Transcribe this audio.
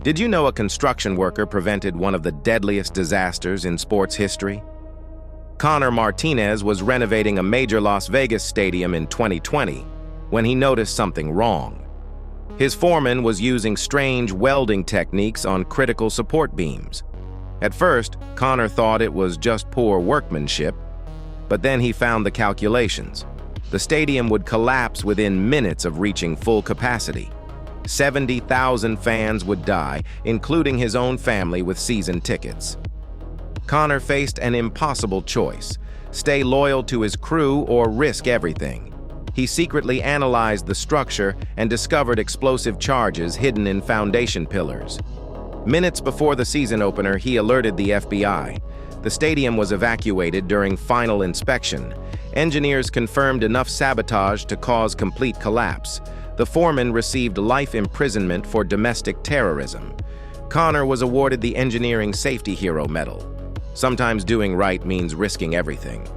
Did you know a construction worker prevented one of the deadliest disasters in sports history? Connor Martinez was renovating a major Las Vegas stadium in 2020 when he noticed something wrong. His foreman was using strange welding techniques on critical support beams. At first, Connor thought it was just poor workmanship, but then he found the calculations. The stadium would collapse within minutes of reaching full capacity. 70,000 fans would die, including his own family with season tickets. Connor faced an impossible choice: stay loyal to his crew or risk everything. He secretly analyzed the structure and discovered explosive charges hidden in foundation pillars. Minutes before the season opener, he alerted the FBI. The stadium was evacuated during final inspection. Engineers confirmed enough sabotage to cause complete collapse. The foreman received life imprisonment for domestic terrorism. Connor was awarded the Engineering Safety Hero Medal. Sometimes doing right means risking everything.